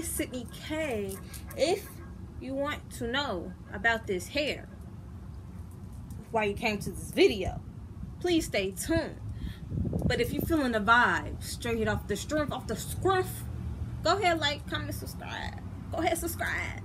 is SydneyK. If you want to know about this hair, why you came to this video, please stay tuned. But if you're feeling the vibe, straight off the strength, off the scruff, go ahead, like, comment, subscribe. Go ahead, subscribe.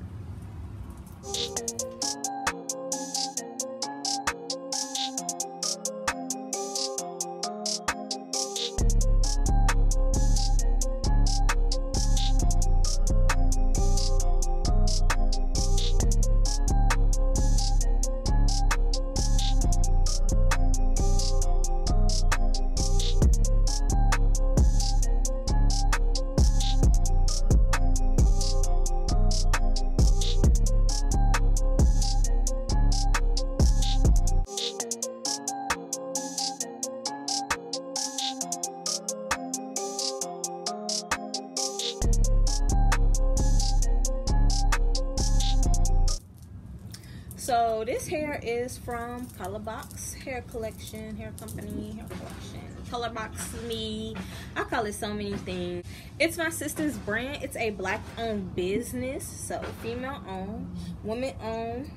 So this hair is from Colorboxme hair collection, hair company, hair collection. Colorboxme. I call it so many things. It's my sister's brand. It's a black-owned business, so female-owned, women-owned,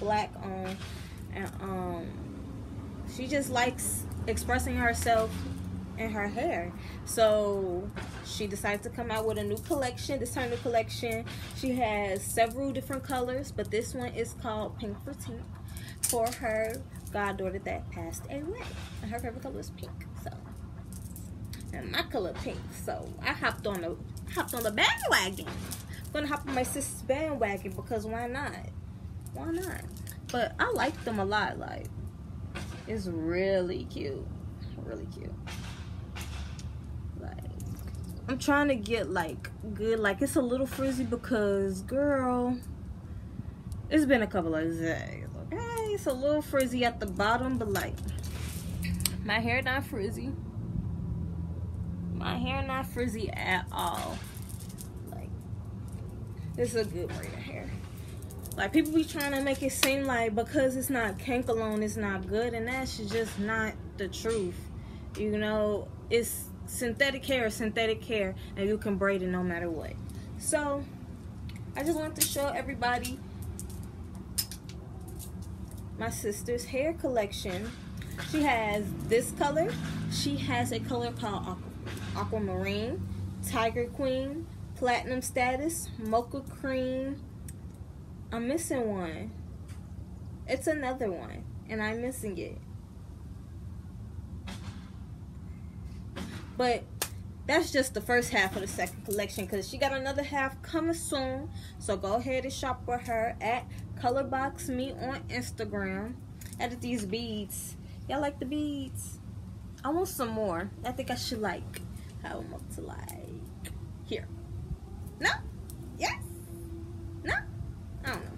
black-owned, and she just likes expressing herself in her hair. So she decided to come out with a new collection. This is her new collection. She has several different colors, but this one is called Pink for Tink for her goddaughter that passed away. And her favorite color is pink. So, and my color pink. So I hopped on the bandwagon. I'm gonna hop on my sister's bandwagon because why not? Why not? But I like them a lot. Like, it's really cute. Really cute. I'm trying to get like good, like it's a little frizzy because girl, it's been a couple of days. Okay, it's a little frizzy at the bottom, but like my hair not frizzy. My hair not frizzy at all. Like, this is a good braid of hair. Like, people be trying to make it seem like because it's not cankalone, it's not good, and that's just not the truth. You know, it's synthetic hair, and you can braid it no matter what. So I just want to show everybody my sister's hair collection. She has this color. She has a color called aquamarine, tiger queen, platinum status, mocha cream. I'm missing one. It's another one and I'm missing it. But that's just the first half of the second collection, because she got another half coming soon. So go ahead and shop with her at Colorboxme on Instagram. Added these beads. Y'all like the beads? I want some more. I think I should like how them up to like here. No? Yes? No? I don't know.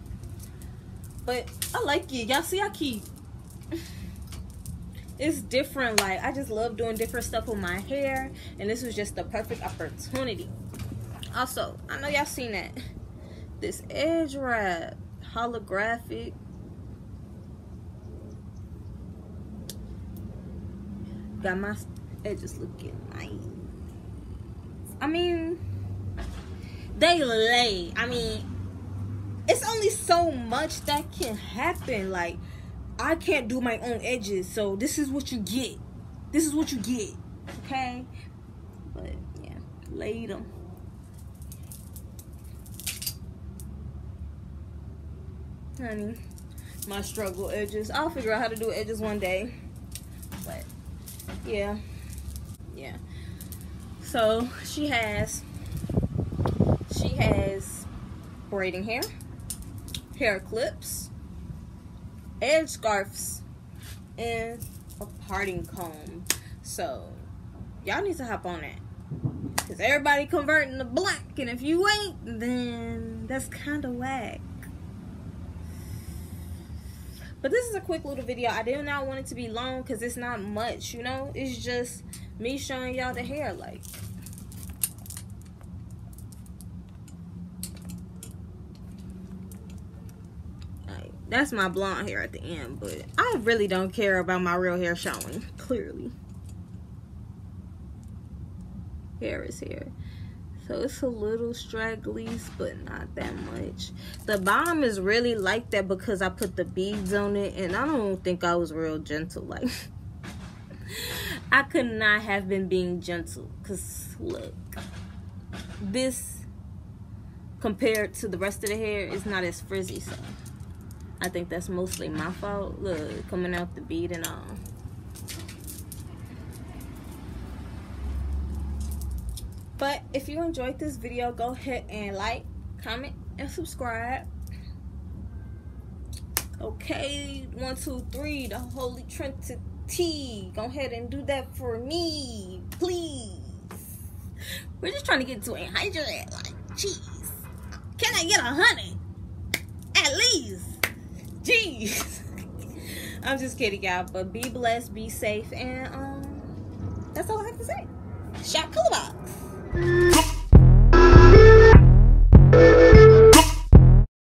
But I like it. Y'all see I keep... It's different. Like, I just love doing different stuff with my hair, and this was just the perfect opportunity. Also, I know y'all seen that, this edge wrap holographic. Got my edges looking nice. I mean, they lay. I mean, it's only so much that can happen. Like, I can't do my own edges, so this is what you get. This is what you get, okay? But yeah, laid them. Honey, my struggle edges. I'll figure out how to do edges one day. But yeah. So she has braiding hair, hair clips, edge scarves, and a parting comb. So y'all need to hop on that, because everybody converting to black, and if you ain't, then that's kind of whack. But this is a quick little video. I did not want it to be long because it's not much, you know. It's just me showing y'all the hair. Like, that's my blonde hair at the end, but I really don't care about my real hair showing, clearly. Hair is hair. So it's a little straggly, but not that much. The bottom is really like that because I put the beads on it, and I don't think I was real gentle. Like, I could not have been being gentle, because look, this compared to the rest of the hair is not as frizzy, so I think that's mostly my fault. Look, coming out the bead and all. But if you enjoyed this video, go ahead and like, comment, and subscribe. Okay, 1, 2, 3, the Holy Trinity. Go ahead and do that for me, please. We're just trying to get to 100. Like, jeez. Can I get 100? At least. Jeez. I'm just kidding, y'all. But be blessed, be safe, and that's all I have to say. Shop Colorbox.